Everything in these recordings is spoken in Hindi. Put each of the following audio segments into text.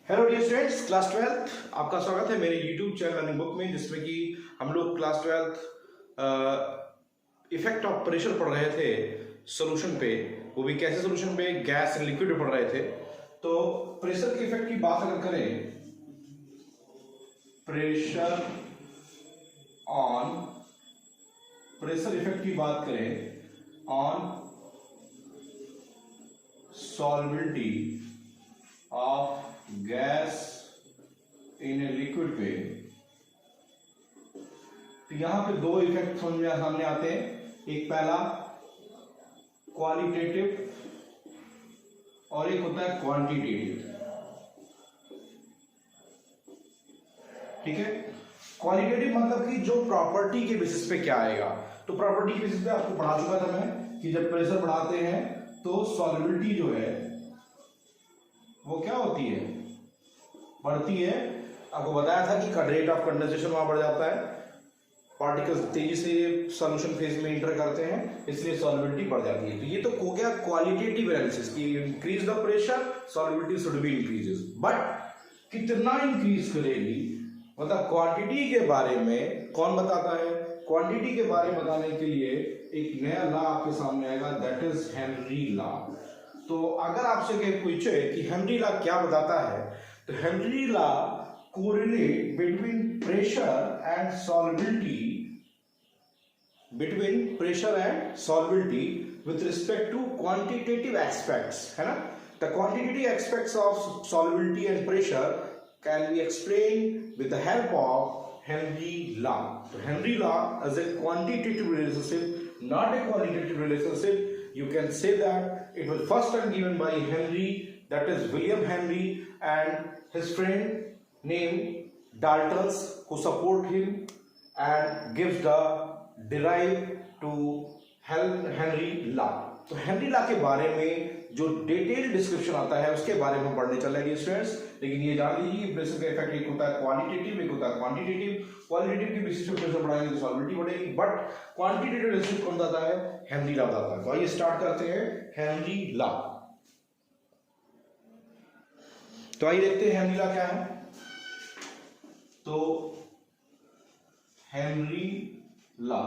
Hello dear students, class 12th आपका स्वागत है मेरे यूट्यूब चैनल लर्निंग बुक में, जिसमें कि हम लोग class 12th effect of pressure पढ़ रहे थे सॉल्यूशन पे। वो भी कैसे सॉल्यूशन पे, गैस एंड लिक्विड पे पढ़ रहे थे। तो प्रेशर के इफेक्ट की बात अगर करें, प्रेशर इफेक्ट की बात करें on solubility of gas in a liquid पे, तो यहां पे दो इफेक्ट समझ में सामने आते हैं। एक पहला क्वालिटेटिव और एक होता है क्वांटिटेटिव। ठीक है, क्वालिटेटिव मतलब कि जो प्रॉपर्टी के बेसिस पे क्या आएगा। तो प्रॉपर्टी के बेसिस पे आपको पढ़ा चुका था मैं कि जब प्रेशर बढ़ाते हैं तो सॉल्युबिलिटी जो है वो क्या होती है, बढ़ती है। आपको बताया था कि रेट ऑफ कंडेंसेशन वहां बढ़ जाता है, पार्टिकल्स तेजी से सॉल्यूशन फेज में इंटर करते हैं, इसलिए सॉल्युबिलिटी बढ़ जाती है। तो ये तो हो गया क्वालिटेटिव एनालिसिस की increase the pressure, solubility should be increases. But कितना इंक्रीज करेगी, मतलब क्वांटिटी के बारे में कौन बताता है? क्वांटिटी के बारे में बताने के लिए एक नया लॉ आपके सामने आएगा, दैट इज हेनरी लॉ। तो अगर आपसे पूछे कि हेनरी लॉ क्या बताता है, तो Henry law correlate between pressure and solubility with respect to quantitative aspects, है ना। The quantitative aspects of solubility and pressure can be explained with the help of Henry law. So Henry law is a quantitative relationship, not a qualitative relationship. You can say that it was first time given by Henry, that is William Henry, and his friend named Daltons, who support him and gives the derive to Henry law. तो हेनरी लॉ के बारे में जो डिटेल डिस्क्रिप्शन आता है उसके बारे में पढ़ने चल रहे स्टूडेंट्स। लेकिन ये जान लीजिए प्रेशर का इफेक्ट एक होता है क्वालिटेटिव, एक होता है क्वांटिटेटिव। क्वालिटेटिव की बेसिस पे प्रेशर बढ़ाएंगे तो सॉल्युबिलिटी बढ़ेगी, बट क्वांटिटेटिव बेसिस कौन बताता है? हेनरी लॉ बताता है। तो आइए स्टार्ट करते हैं हेनरी लॉ। तो आइए देखते हैं हेनरी लॉ क्या है। तो हेनरी लॉ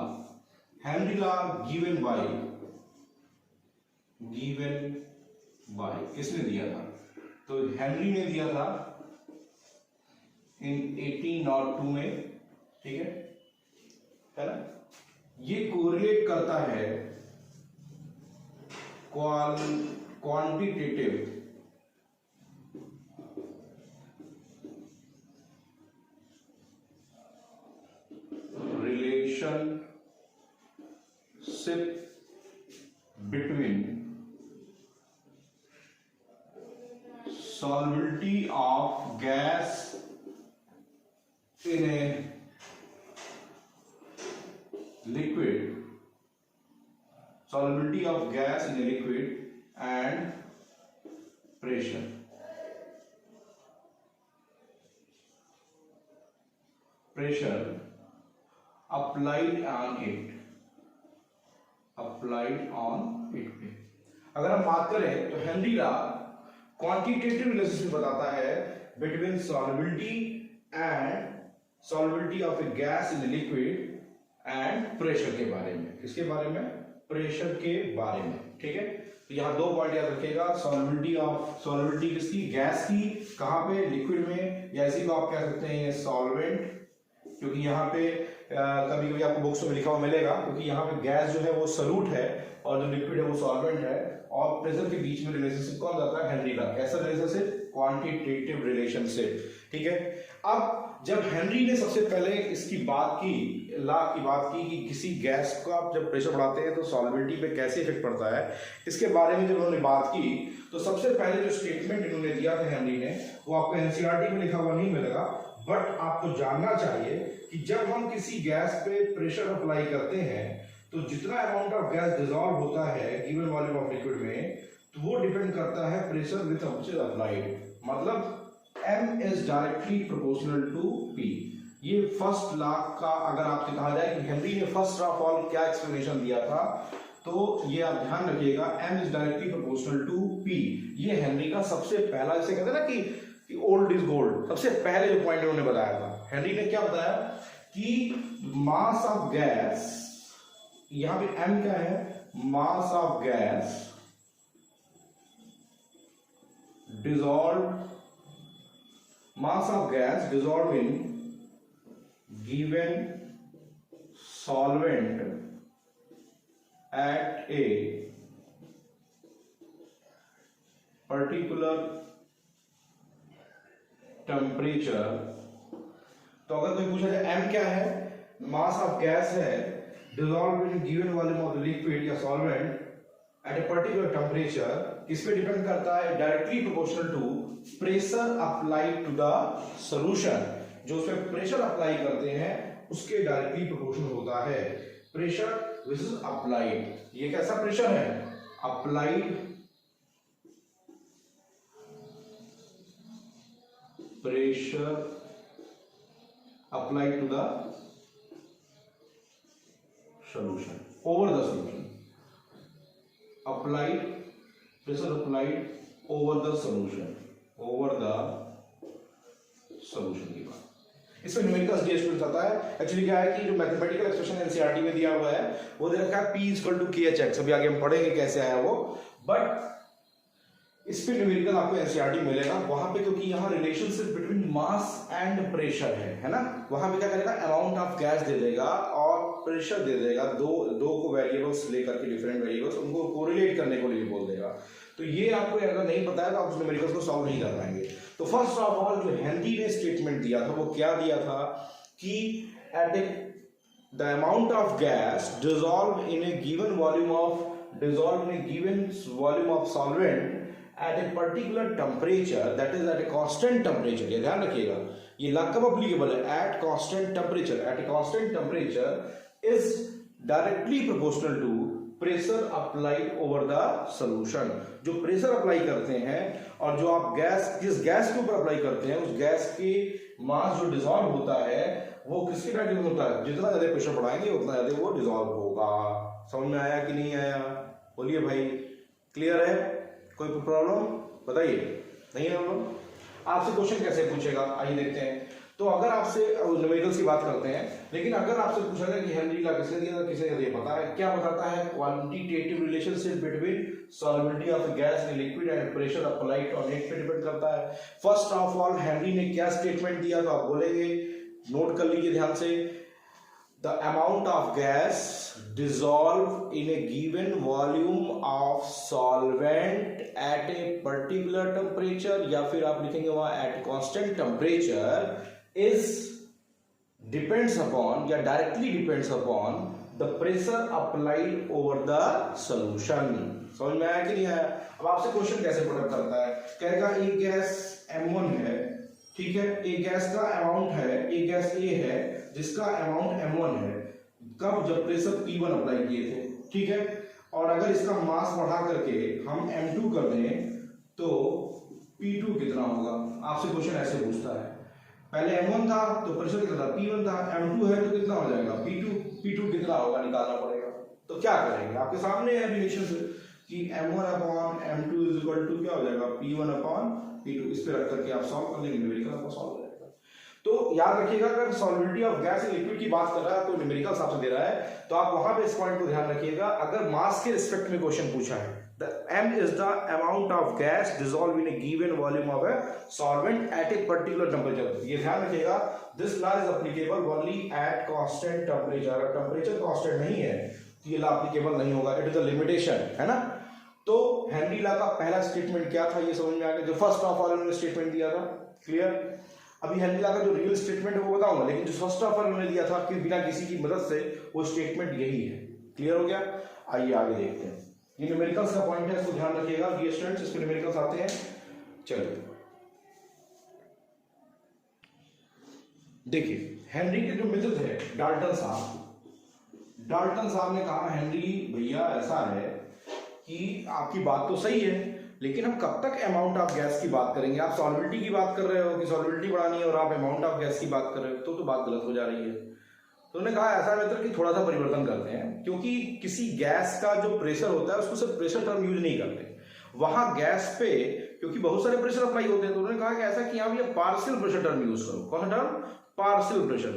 गिवन बाय किसने दिया था? तो हेनरी ने दिया था इन 1802 में, ठीक है ना। ये कोरिलेट करता है quantitative relationship between solubility of gas in a liquid, solubility of gas in a liquid and pressure. applied on it पे अगर हम बात करें तो हेनरी लॉ क्वांटिटेटिव रिलेशनशिप बताता है between solubility of a gas in liquid and pressure के बारे में। किसके बारे में? प्रेशर के बारे में। ठीक है, तो यहाँ दो पॉइंट याद रखिएगा, सॉल्युबिलिटी किसकी? गैस की। कहाँ पे? लिक्विड में, या इसी को आप कह सकते हैं सॉल्वेंट, क्योंकि यहाँ पे कभी कभी आपको बुक्स में लिखा हुआ मिलेगा, क्योंकि यहाँ पे गैस जो है वो सॉल्यूट है और जो लिक्विड है वो सॉल्वेंट है, और प्रेशर के बीच में रिलेशनशिप कौन जाता है? Henry law. कैसा रिलेशनशिप? Quantitative relationship. ठीक है, अब जब हेनरी ने सबसे पहले इसकी बात की, लॉ की बात की कि किसी गैस को आप जब प्रेशर बढ़ाते हैं तो सॉल्युबिलिटी पे कैसे इफेक्ट पड़ता है, इसके बारे में जब उन्होंने बात की, तो सबसे पहले जो स्टेटमेंट इन्होंने दिया था हेनरी ने, वो आपको एनसीईआरटी में लिखा हुआ नहीं मिलेगा, बट आपको जानना चाहिए कि जब हम किसी गैस पे प्रेशर अप्लाई करते हैं तो जितना अमाउंट ऑफ गैस डिसॉल्व होता है गिवन वॉल्यूम ऑफ लिक्विड में, तो वो डिपेंड करता है pressure with which is applied. मतलब M is directly proportional to P। ये फर्स्ट लॉ का अगर आपसे कहा जाए कि हेनरी ने फर्स्ट ऑफ ऑल क्या एक्सप्लेनेशन दिया था, तो ये आप ध्यान रखिएगा, m is directly proportional to P। ये हेनरी का सबसे पहला, जैसे कहते हैं ना कि कि ओल्ड इज गोल्ड, सबसे पहले जो पॉइंट उन्होंने बताया था, हेनरी ने क्या बताया कि मास ऑफ गैस, यहां पे m क्या है, mass of gas dissolved in given solvent at a particular temperature। तो अगर कोई पूछा जाए m क्या है, मास ऑफ गैस है dissolved in given volume of liquid या solvent at a particular temperature, किस पे डिपेंड करता है, directly proportional to pressure applied to the solution, जो उसमें प्रेशर अप्लाई करते हैं उसके डायरेक्टली प्रोपोर्शनल होता है। प्रेशर विच इज अप्लाइड, ये कैसा प्रेशर है, applied pressure applied to the solution, over the solution, applied pressure applied over the solution की बात। इसमें न्यूमेरिकल्स डी स्टूडेंट्स आता है। एक्चुअली क्या है कि जो मैथमेटिकल एक्सप्रेशन एनसीईआरटी में दिया हुआ है वो दे रखा है P इक्वल टू KHX, अभी आगे हम पढ़ेंगे कैसे आया वो, बट इस पे न्यूमेरिकल आपको एनसीईआरटी मिलेगा वहां पे, क्योंकि यहाँ relationship between mass and pressure है ना, वहां पे क्या करेगा, अमाउंट ऑफ गैस दे देगा और प्रेशर दे देगा, दो को वेरिएबल्स लेकर के, डिफरेंट वेरिएबल्स, उनको कोरिलेट करने को लिए बोल देगा। तो ये आपको अगर नहीं पता है तो आप उस न्यूमेरिकल्स को सॉल्व नहीं कर पाएंगे। तो फर्स्ट ऑफ ऑल जो हेनरी ने स्टेटमेंट दिया था वो क्या दिया था कि at the amount of gas dissolved in a given volume of solvent at a particular temperature, that is at a constant temperature, ये ध्यान रखिएगा, ये कब अप्लीकेबल है, at constant temperature is directly proportional to pressure applied over the solution। जो प्रेशर अप्लाई करते हैं और जो आप जिस गैस के ऊपर अप्लाई करते हैं उस गैस के मास जो डिसॉल्व होता है वो किसके टाइप होता है, जितना ज्यादा प्रेशर बढ़ाएंगे उतना ज्यादा वो डिसॉल्व होगा। समझ में आया कि नहीं आया, बोलिए भाई, क्लियर है, कोई प्रॉब्लम बताइए, नहीं है प्रॉब्लम? आपसे क्वेश्चन कैसे पूछेगा, आइए देखते हैं। तो अगर आपसे न्यूमेरिकल्स की बात करते हैं, लेकिन अगर आपसे पूछा जाए कि हेनरी लॉ किसने दिया था, किसने दिया, पता है क्या बताता है, quantitative relationship between solubility of gas in liquid and pressure applied on it पे डिपेंड करता है। फर्स्ट ऑफ ऑल हेनरी ने क्या स्टेटमेंट दिया, तो आप बोलेंगे, नोट कर लीजिए ध्यान से, the amount of gas dissolved in a given volume of solvent at a particular temperature, या फिर आप लिखेंगे वहां at constant temperature, is depends upon या directly depends upon the pressure applied over the solution। समझ में आया कि नहीं आया? अब आपसे क्वेश्चन कैसे पुट करता है, कहेगा एक गैस M1 है, ठीक है, एक गैस का अमाउंट है, एक गैस A है जिसका अमाउंट M1 है, कब, जब प्रेशर P1 अप्लाई किए थे, ठीक है, और अगर इसका मास बढ़ा करके हम M2 कर दें तो P2 कितना होगा। आपसे क्वेश्चन ऐसे पूछता है, पहले M1 था तो प्रेशर कितना था, P1 था, M2 है तो कितना हो जाएगा, P2 कितना होगा, निकालना पड़ेगा। तो क्या करेंगे, आपके सामने है रिलेशन कि M1 upon M2 is equal to क्या हो जाएगा, P1 अपॉन P2, इस पे रख करके आप सॉल्व कर लेंगे, न्यूमेरिकल आपको सॉल्व हो जाएगा। तो याद रखिएगा, अगर solubility of gas in liquid की बात कर रहा है तो न्यूमेरिकल्स आपसे दे रहा है, तो आप वहां पे इस पॉइंट को ध्यान रखिएगा। अगर मास के रिस्पेक्ट में क्वेश्चन पूछा है, the m is the amount of gas dissolve in A given volume of a solvent eight a particular temperature, ये ध्यान रखिएगा, this law is applicable only eight constant temperature. अगर टेंपरेचर कांस्टेंट नहीं है तो ये लॉ एप्लीकेबल नहीं होगा, इट इज अ लिमिटेशन, है ना। तो हेनरी लॉ का पहला स्टेटमेंट क्या था, ये समझ में आ गया, जो फर्स्ट ऑफ ऑल उन्होंने स्टेटमेंट दिया था, क्लियर। अभी हेनरी लॉ का जो रियल स्टेटमेंट है वो बताऊंगा, लेकिन जो फर्स्ट ऑफ ऑल उन्होंने दिया था कि बिना किसी की मदद से, वो स्टेटमेंट यही है, क्लियर हो गया। आइए आगे देखते हैं, ये न्यूमेरिकल्स का पॉइंट है, इसको ध्यान रखिएगा डियर स्टूडेंट्स, इसमें न्यूमेरिकल्स आते हैं। चलिए देखिए, हेनरी के जो मित्र थे डाल्टन साहब ने कहा, हेनरी भैया ऐसा है कि आपकी बात तो सही है, लेकिन हम कब तक अमाउंट ऑफ गैस की बात करेंगे, आप सॉल्युबिलिटी की बात कर रहे हो कि सॉल्युबिलिटी बढ़ानी है और आप अमाउंट ऑफ गैस की बात कर रहे हो, तो बात गलत हो जा रही है। तो उन्होंने कहा ऐसा मित्र कि थोड़ा सा परिवर्तन करते हैं, क्योंकि किसी गैस का जो प्रेशर होता है उसको सिर्फ प्रेशर टर्म यूज नहीं करते, वहां गैस पे क्योंकि बहुत सारे प्रेशर अप्लाई होते हैं, तो उन्होंने कहा कि ऐसा कि यहां भी पार्शियल प्रेशर टर्म यूज करो। कौन सा टर्म? Partial pressure.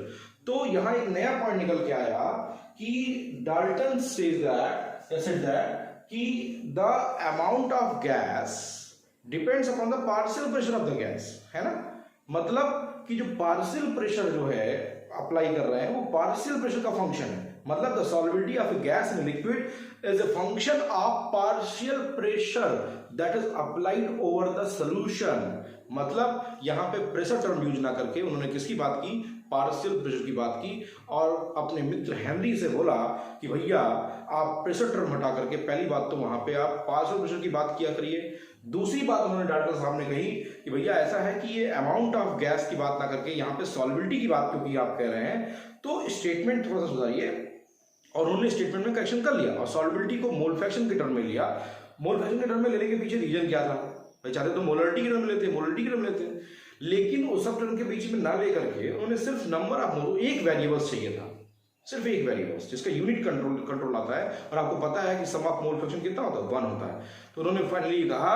तो यहां एक नया पॉइंट निकल के आया कि डाल्टन सेज दैट कि the amount of gas depends upon the partial pressure of the gas, है ना। मतलब कि जो पार्शियल प्रेशर जो है अप्लाई कर रहे हैं वो पार्शियल प्रेशर का फंक्शन है। मतलब the solubility of a gas in liquid is a function of partial pressure that is applied over the solution. मतलब यहां पे प्रेशर टर्म यूज ना करके उन्होंने किसकी बात की? पार्शियल प्रेशर की बात की। और अपने मित्र हेनरी से बोला कि भैया आप प्रेशर टर्म हटा करके पहली बात तो वहां पे आप पार्शियल प्रेशर की बात किया करिए। दूसरी बात उन्होंने डाल्टन साहब ने कही कि भैया ऐसा है कि ये अमाउंट ऑफ गैस की बात ना करके यहाँ पे सॉल्युबिलिटी की बात क्योंकि आप कह रहे हैं, तो स्टेटमेंट थोड़ा सा सुधारिए। और उन्होंने स्टेटमेंट में करेक्शन कर लिया और सॉल्युबिलिटी को मोल फ्रैक्शन के टर्म में लिया। मोल फ्रैक्शन के टर्म में लेने के पीछे रीजन क्या था? भाई चाहते तो मोलरिटी के टर्म में लेते, मोलरिटी के टर्म में लेते, लेकिन उस सब टर्म के बीच में ना लेकर के उन्होंने सिर्फ नंबर ऑफ मोल, एक वेरिएबल्स चाहिए था, सिर्फ एक वेरिएबल्स जिसका यूनिट कंट्रोल आता है। और आपको पता है कि सम ऑफ मोल फ्रैक्शन कितना होता है? 1 होता है। तो उन्होंने फाइनली कहा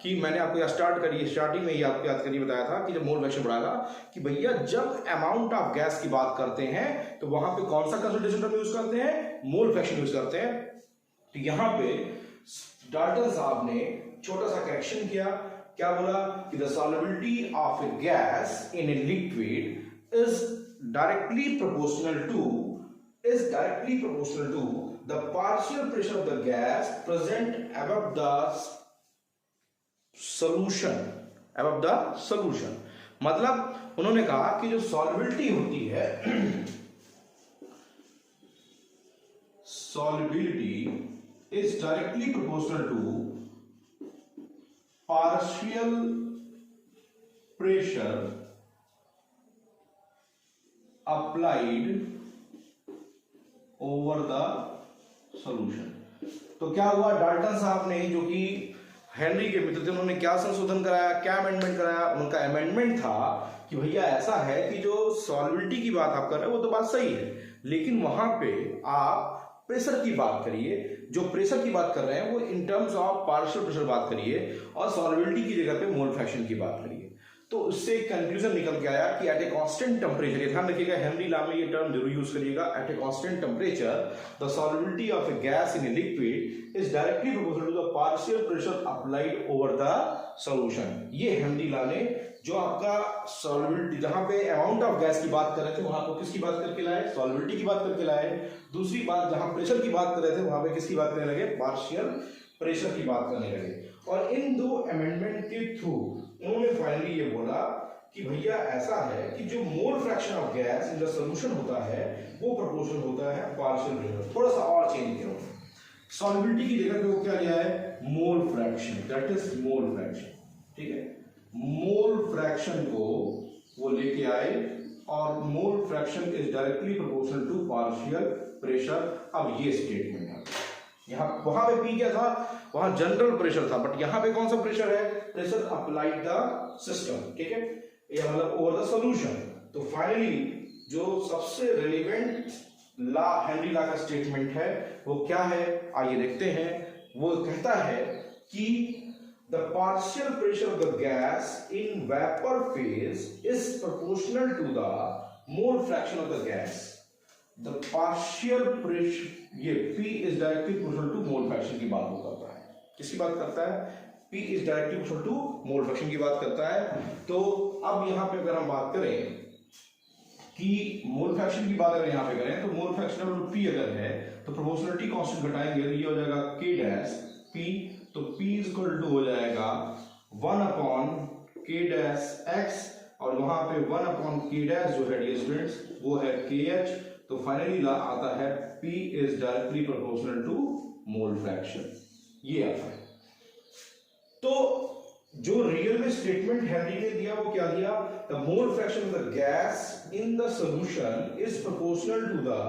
कि मैंने आपको स्टार्टिंग में ही आपको याद करिए बताया था कि जब मोल फ्रैक्शन बढ़ाया था कि भैया जब अमाउंट ऑफ गैस की बात करते हैं तो वहां पे कौन सा कंसंट्रेशन टर्म यूज करते हैं? मोल फ्रैक्शन यूज करते हैं। तो यहां पे डाल्टन साहब ने छोटा सा करेक्शन किया। क्या बोला कि the solubility of a gas in a liquid is directly proportional to the partial pressure of the gas present above the solution। मतलब उन्होंने कहा कि जो सॉल्युबिलिटी होती है, solubility is directly proportional to partial pressure applied over the solution. तो क्या हुआ? डाल्टन साहब ने, जो कि हेनरी के मित्र थे, उन्होंने क्या संशोधन कराया, क्या अमेंडमेंट कराया? उनका अमेंडमेंट था कि भैया ऐसा है कि जो सॉल्युबिलिटी की बात आप कर रहे हैं वो तो बात सही है, लेकिन वहां पे आप प्रेशर की बात करिए। जो प्रेशर की बात कर रहे हैं वो in terms of partial pressure बात करिए और सॉल्युबिलिटी की जगह पे मोल फ्रैक्शन की बात करिए। तो उससे कंक्लूजन निकल के आया कि एट ए कांस्टेंट टेम्परेचर, ये ध्यान रखिएगा, हेनरी लॉ में ये टर्म जरूर यूज करिएगा, at a constant temperature the solubility of a gas in a liquid is directly proportional to the partial pressure applied over the solution. ये हेनरी लॉ ने जो आपका सॉल्युबिलिटी, जहां पे अमाउंट ऑफ गैस की बात कर रहे थे वहां को किसकी बात करके लाए? सॉल्युबिलिटी की बात करके लाए। दूसरी बात, जहां प्रेशर की बात कर रहे थे वहां पे किसकी बात करने लगे? पार्शियल प्रेशर की बात करने लगे। और इन दो अमेंडमेंट के थ्रू उन्होंने फाइनली ये बोला कि भैया ऐसा है कि जो मोल fraction of gas in the solution होता है वो प्रोपोर्शनल होता है पार्शियल प्रेशर। थोड़ा सा और चेंज किया, सॉल्युबिलिटी की जगह पे वो क्या लिया है? Mole fraction, that is mole fraction. ठीक है, मोल फ्रैक्शन को वो लेके आए और mole fraction is directly proportional to partial pressure. अब ये स्टेटमेंट है, यहां वहां पे पी क्या था? वहां जनरल प्रेशर था, बट यहां पे कौन सा प्रेशर है? Pressure applied the system. ठीक है, ये मतलब ओवर द सॉल्यूशन। तो फाइनली जो सबसे रिलेवेंट लॉ, हेनरी लॉ का स्टेटमेंट है वो क्या है? आइए देखते हैं। वो कहता है कि the partial pressure of the gas in vapor phase is proportional to the mole fraction of the gas। the partial pressure, ये P is directly proportional to mole fraction की बात करता है। किसकी बात करता है? P is directly proportional to mole fraction की बात करता है। तो अब यहां पे अगर हम बात करें कि मोल फ्रैक्शन की बात अगर यहां पे करें तो मोल फ्रैक्शन ऑफ P अगर है तो प्रोपोर्शनलिटी कांस्टेंट घटाएंगे तो ये हो जाएगा K डैश P। तो P इक्वल टू हो जाएगा 1 अपॉन K डैश X और वहां पे 1 अपॉन K डैश जो है डियर स्टूडेंट्स वो है KH। तो फाइनली ला आता है P is directly proportional to mole fraction, ये आता है। तो जो रियल में स्टेटमेंट हेनरी ने दिया वो क्या दिया? The mole fraction of the gas in the solution is proportional to the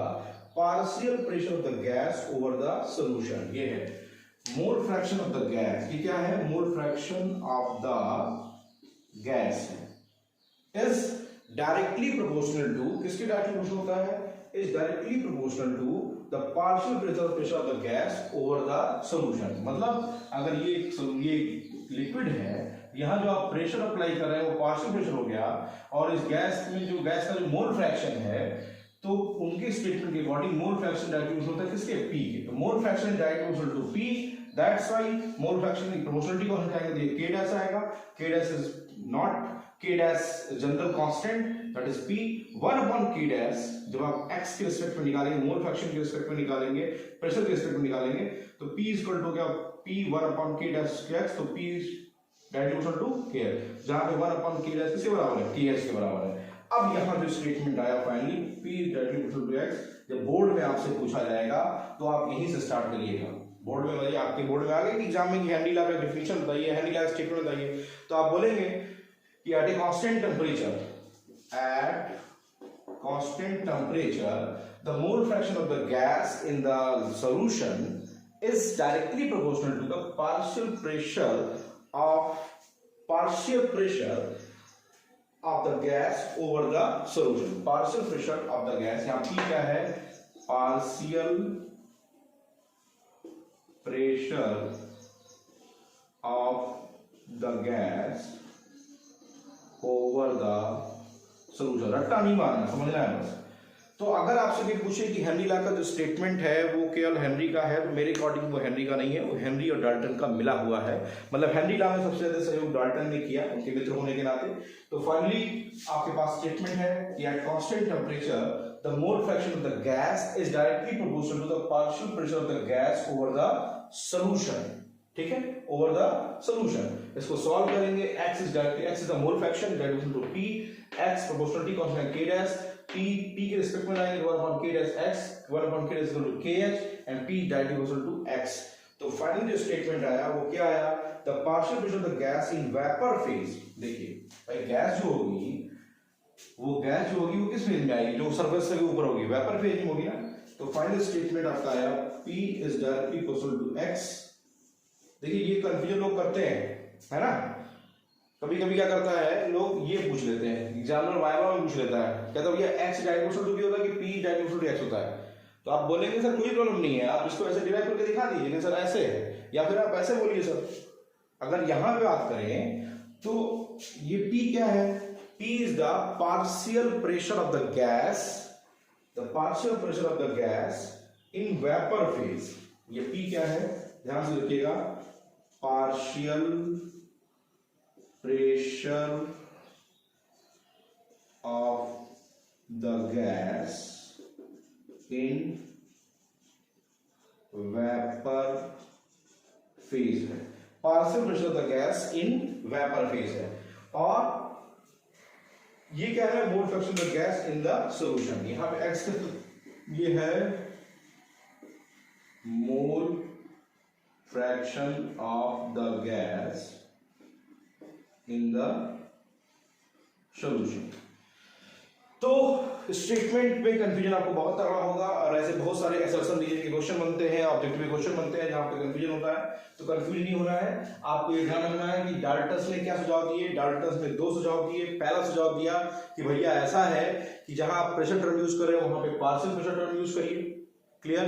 partial pressure of the gas over the solution. ये है mole fraction of the gas. ये क्या है? Mole fraction of the gas is directly proportional to, किसके डायरेक्टली प्रोपोर्शनल होता है? Is directly proportional to the partial pressure of the gas over the solution. मतलब अगर ये लिक्विड है, यहाँ जो आप प्रेशर अप्लाई कर रहे हैं वो पार्शियल प्रेशर हो गया, और इस गैस में जो गैस का जो मोल फ्रैक्शन है, तो उनके स्टेटमेंट के अकॉर्डिंग मोल फ्रैक्शन डायरेक्टली होता है किसके, पी के। तो mole fraction directly to P, that's why mole fraction की प्रोपोर्शनलिटी को हम कहेंगे, तो के डैश आएगा। K dash is not K dash general constant, that is P 1 upon K dash. जब आप एक्स के रिस्पेक्ट में निकालेंगे, मोल फ्रैक्शन के रिस्पेक्ट में निकालेंगे, प्रेशर के रिस्पेक्ट में निकालेंगे, तो पी इज इक्वल टू क्या, पी 1 अपॉन के डैश के एक्स, तो पी डायरेक्टली टू के एच, जहां पे 1 अपॉन के डैश किसके बराबर है, के एच के बराबर है। अब यहां जो स्टेटमेंट आया finally, P directly to X, जब बोर्ड में आपसे पूछा जाएगा तो आप यहीं से स्टार्ट करिएगा। बोर्ड में बताइए, आपके बोर्ड में आ गए कि एग्जाम में हेनरी लॉ का डेफिनेशन बताइए, हेनरी लॉ का स्टेटमेंट बताइए, तो आप बोलेंगे कि at a constant temperature, the mole fraction of the gas in the solution is directly proportional to the partial pressure of the gas over the solution। partial pressure of the gas, यहाँ P क्या है, partial pressure of the gas over the solution। रट्टा नहीं मारना, समझना है बस। तो अगर आपसे कोई पूछे कि हेनरी लॉ का जो स्टेटमेंट है वो केवल हेनरी का है, तो मेरे अकॉर्डिंग वो हेनरी का नहीं है, वो हेनरी और डाल्टन का मिला हुआ है। मतलब हेनरी लॉ में सबसे ज्यादा सहयोग डाल्टन ने किया, उनके मित्र होने के नाते। तो फाइनली आपके पास स्टेटमेंट है कि at constant temperature the mole fraction of the gas is directly proportional to the partial pressure of the gas over the solution. ठीक है, ओवर द सॉल्यूशन। इसको सॉल्व करेंगे, x is the mole fraction directly to p, x proportionality constant k dash, p के रिस्पेक्ट में लाएंगे 1 upon k dash x, 1 upon k dash equal to kh and p directly equal to x। तो फाइनल जो स्टेटमेंट आया वो क्या आया, the partial pressure of the gas in vapour phase. देखिए भाई, गैस जो होगी वो किस फेज में आएगी, जो सरफेस से ऊपर होगी, वेपर फेज में होगी ना। तो फाइनल स्टेटमेंट आपका आया p is directly proportional to x। देखिए ये कंफ्यूजन लोग करते हैं, है ना, कभी कभी क्या करता है, लोग ये पूछ लेते हैं, एग्जामिनर वाइवा में पूछ लेता है, कहता है भैया x डायरेक्टली टू होता है कि p डायरेक्टली टू x होता है। तो आप बोलेंगे सर कोई प्रॉब्लम नहीं है, आप इसको ऐसे डिराइव करके दिखा दीजिए, लेकिन सर ऐसे है, या फिर आप ऐसे बोलिए सर। अगर यहां पे बात करें तो ये p क्या है, p is the partial pressure of the gas, the partial pressure of the gas in vapour phase. ये p क्या है, ध्यान से देखिएगा, partial pressure of the gas in vapor phase है, partial pressure of the gas in vapour phase है। और ये क्या है, mole fraction of the gas in the solution. यहां पे x ये है mole fraction of the gas in the solution. तो स्टेटमेंट में कंफ्यूजन आपको बहुत तगड़ा होगा, और ऐसे बहुत सारे असर्शन रीजन के क्वेश्चन बनते हैं, ऑब्जेक्टिव क्वेश्चन बनते हैं जहां पे कंफ्यूजन होता है। तो कंफ्यूज नहीं होना है, आपको ये ध्यान रखना है कि डाल्टन ने क्या सुझाव दिए। डाल्टन ने 2 सुझाव दिए। पहला सुझाव दिया कि भैया ऐसा है कि जहां आप प्रेशर टर्म यूज कर रहे हो वहां पे पार्शियल प्रेशर टर्म यूज करिए, क्लियर।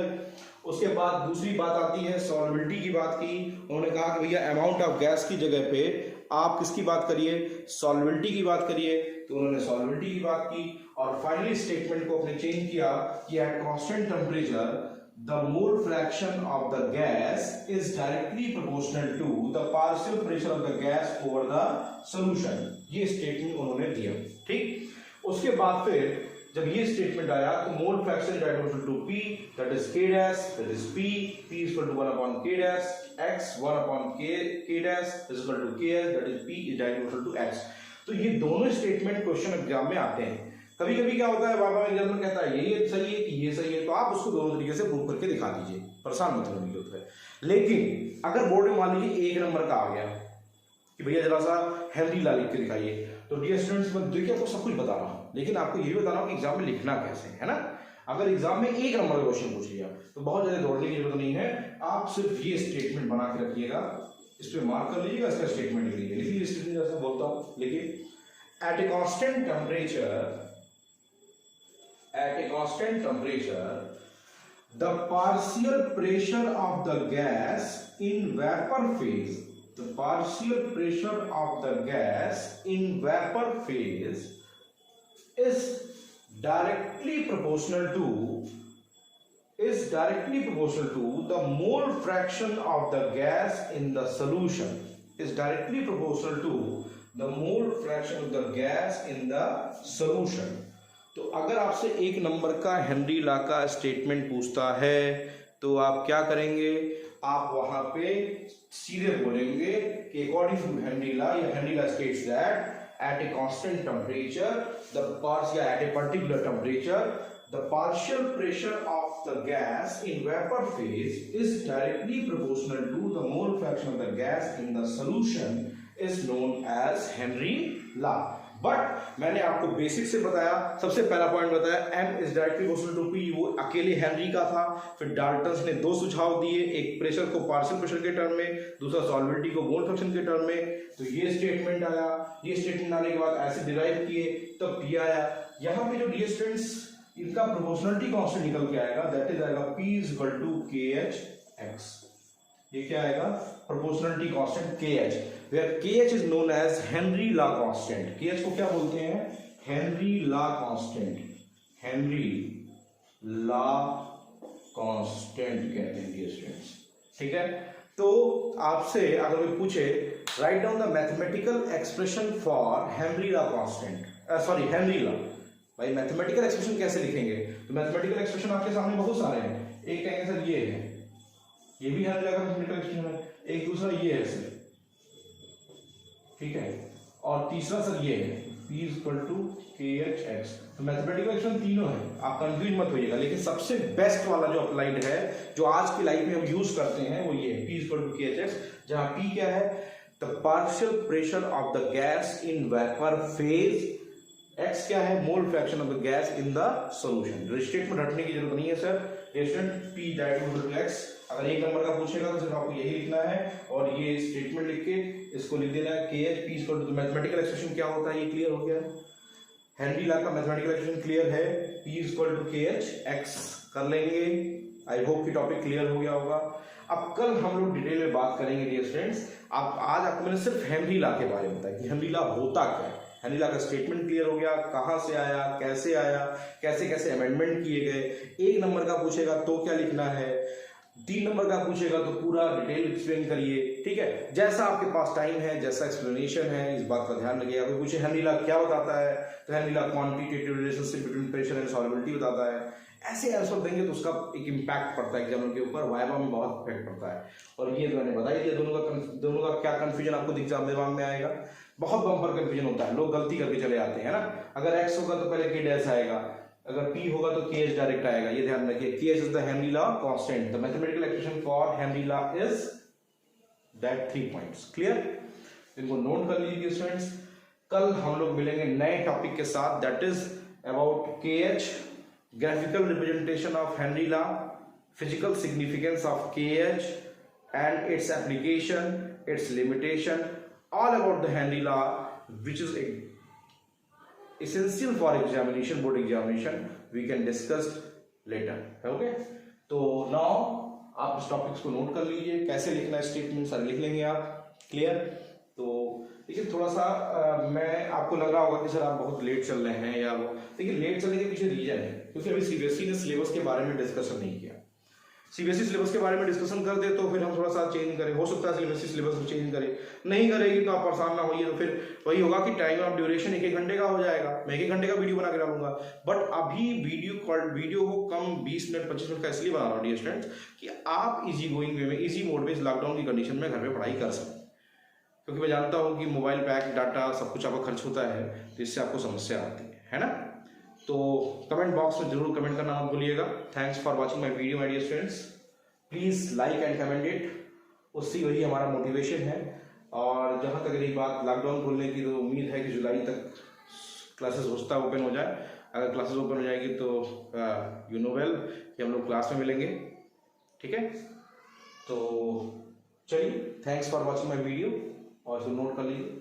उसके बाद दूसरी बात आती है सॉल्युबिलिटी की बात की। उन्होंने कहा कि भैया अमाउंट ऑफ गैस की जगह पे आप किसकी बात करिए, सॉल्युबिलिटी की बात करिए। तो उन्होंने सॉल्युबिलिटी की बात की, और फाइनली स्टेटमेंट को अपने चेंज किया कि at constant temperature the mole fraction of the gas is directly proportional to the partial pressure of the gas over the solution. ये स्टेटमेंट उन्होंने दिया, ठीक। उसके बाद फिर जब ये स्टेटमेंट आया तो mole fraction directly to p, that is k dash, that is p is equal to 1 upon k dash, x 1 upon k dash is equal to k s, that is p is directly equal to x। तो ये दोनों स्टेटमेंट क्वेश्चन एग्जाम में आते हैं। कभी कभी क्या होता है, बाबा एग्जामिनर कहता है ये सही है कि ये सही है, तो आप उसको दोनों तरीके से प्रूव करके दिखा दीजिए, परेशान मत होने की जरूरत है। लेकिन अगर बोर्ड में मान लीजिए 1 नंबर का आ गया कि भैया जरा सा हेनरी लॉ लिख के दिखाइए, तो डियर स्टूडेंट्स मैं देखिए आपको सब कुछ बता रहा हूँ, लेकिन आपको ये भी बता रहा हूँ कि एग्जाम में लिखना कैसे है ना। अगर एग्जाम में 1 नंबर का क्वेश्चन पूछ लिया तो बहुत ज्यादा दौड़ने की जरूरत नहीं है, आप सिर्फ ये स्टेटमेंट बना के रखिएगा, इस पे मार्क कर लीजिएगा, इसका स्टेटमेंट लिख लीजिए। लिखिए स्टेटमेंट जैसा बोलता हूँ, लिखिए at a constant temperature the partial pressure of the gas in vapor phase, the partial pressure of the gas in vapor phase is directly proportional to the mole fraction of the gas in the solution, is directly proportional to the mole fraction of the gas in the solution. तो अगर आपसे एक नंबर का हेनरी लॉ का स्टेटमेंट पूछता है तो आप क्या करेंगे, आप वहां पे सीधे बोलेंगे कि अकॉर्डिंग टू हेनरी लॉ, या Henry law states that at a constant temperature, at a particular temperature, the partial pressure of the gas in vapor phase is directly proportional to the mole fraction of the gas in the solution is known as Henry law. But मैंने आपको बेसिक से बताया, सबसे पहला पॉइंट बताया m is directly proportional to p, वो अकेले हेनरी का था। फिर डाल्टन्स ने दो सुझाव दिए, एक प्रेशर को पार्शियल प्रेशर के टर्म में, दूसरा सॉल्वेंटी को मोल फ्रैक्शन के टर्म में। तो ये स्टेटमेंट आया, ये स्टेटमेंट आने के बाद ऐसे डिराइव किए तब p आया। यहाँ पे जो डी स्टूडेंट्स इनका प्रोपोर्शनलिटी कांस्टेंट निकल के आएगा, दैट इज आएगा p is equal to kh(x). ये क्या आएगा, proportionality constant kh, where kh is known as Henry law constant। kh को क्या बोलते हैं, Henry law constant, Henry law constant कहते हैं डियर स्टूडेंट्स, ठीक है। तो आपसे अगर कोई पूछे write down the mathematical expression for Henry law constant, sorry Henry law, भाई मैथमेटिकल एक्सप्रेशन कैसे लिखेंगे, तो मैथमेटिकल एक्सप्रेशन आपके सामने बहुत सारे हैं। एक कहेंगे सर ये है, ये भी हेनरी लॉ का मैथमेटिकल एक्सप्रेशन है, एक दूसरा ये है सर, ठीक है, और तीसरा सर ये है p इक्वल टू kh(x). तो मैथमेटिकल एक्सप्रेशन तीनों है, आप कंफ्यूज मत होइएगा, लेकिन सबसे बेस्ट वाला जो अप्लाइड है, जो आज की लाइफ में हम यूज करते हैं, वो ये है p इक्वल टू kh(x), जहां p क्या है, the partial pressure of the gas in vapour phase, x क्या है, mole fraction of the gas in the solution. Statement रटने की जरूरत नहीं है sir, statement p direct equal to x। अगर एक नंबर का पूछेगा तो सिर्फ आपको यही लिखना है और ये स्टेटमेंट लिख के इसको लिख देना है kh p equal to mathematical expression क्या होता है, ये क्लियर हो गया। हेनरी लॉ का मैथमेटिकल एक्सप्रेशन क्लियर है, p इक्वल टू kh(x) कर लेंगे। आई होप कि टॉपिक क्लियर हो गया होगा। अब कल हम लोग डिटेल में बात करेंगे डियर स्टूडेंट्स। आज आपको मैंने सिर्फ हेनरी लॉ के बारे में बताया कि हेनरी लॉ होता क्या है। हेनरी लॉ का स्टेटमेंट क्लियर हो गया, कहां से आया, कैसे कैसे अमेंडमेंट किए गए। एक नंबर का पूछेगा तो क्या लिखना है, 3 नंबर का पूछेगा तो पूरा डिटेल एक्सप्लेन करिए, ठीक है। जैसा आपके पास टाइम है, जैसा एक्सप्लेनेशन है, इस बात का ध्यान रखिएगा। कोई पूछे हेनरी लॉ क्या बताता है, तो Henry law quantitative relationship between pressure and solubility बताता है। ऐसे आंसर देंगे तो उसका एक इम्पैक्ट पड़ता है एग्जाम के ऊपर, वाइवा में बहुत इफेक्ट पड़ता है। और ये मैंने बता ही दिया, दोनों का क्या कंफ्यूजन आपको दिमाग में आएगा। बहुत बम्पर कंफ्यूजन होता है, लोग गलती करके चले आते हैं ना। अगर x होगा तो पहले k डैश आएगा, अगर p होगा तो kh डायरेक्ट आएगा, ये ध्यान रखिए। kh is the Henry law constant, the mathematical expression for Henry law is that 3 points. Clear, इनको नोट कर लीजिए स्टूडेंट्स। कल हम लोग मिलेंगे नए टॉपिक के साथ, that is about kh, graphical representation of Henry law, physical significance of kh and its application, its limitation, all about the Henry law, which is essential for examination, board examination. We can discuss later, okay? तो now आप इस टॉपिक्स को नोट कर लीजिए, कैसे लिखना है स्टेटमेंट सारे लिख लेंगे आप। क्लियर, तो लेकिन थोड़ा सा मैं आपको लग रहा होगा कि सर आप बहुत लेट चल रहे हैं, या देखिए लेट चलने के पीछे रीजन है क्योंकि अभी सीबीएसई ने सिलेबस के बारे में डिस्कशन नहीं किया। सीबीएसई सिलेबस के बारे में डिस्कशन कर दे तो फिर हम थोड़ा सा चेंज करें, हो सकता है सीबीएसई सिलेबस को चेंज करे, नहीं करेगी तो आप परेशान ना होइए। तो फिर वही होगा कि टाइम ऑफ ड्यूरेशन 1-1 घंटे का हो जाएगा, मैं 1-1 घंटे का वीडियो बना के डालूंगा। बट अभी वीडियो को कम 20 मिनट 25 मिनट का इसलिए बना रहा हूँ डियर स्टूडेंट्स कि आप इजी गोइंग वे में, इजी मोड में, लॉकडाउन की कंडीशन में घर में पढ़ाई कर सकें। क्योंकि मैं जानता हूँ कि मोबाइल पैक, डाटा सब कुछ आपका खर्च होता है, तो इससे आपको समस्या आती है ना। तो कमेंट बॉक्स में जरूर कमेंट करना मत भूलिएगा। Thanks for watching my video my dear students, please like and comment it, उससे वही हमारा मोटिवेशन है। और जहाँ तक रही बात लॉकडाउन खोलने की, तो उम्मीद है कि जुलाई तक क्लासेस होस्ता ओपन हो जाए। अगर क्लासेस ओपन हो जाएगी तो यू नो वेल कि हम लोग क्लास में मिलेंगे, ठीक है। तो चलिए, thanks for watching my video और इसको नोट कर लीजिए।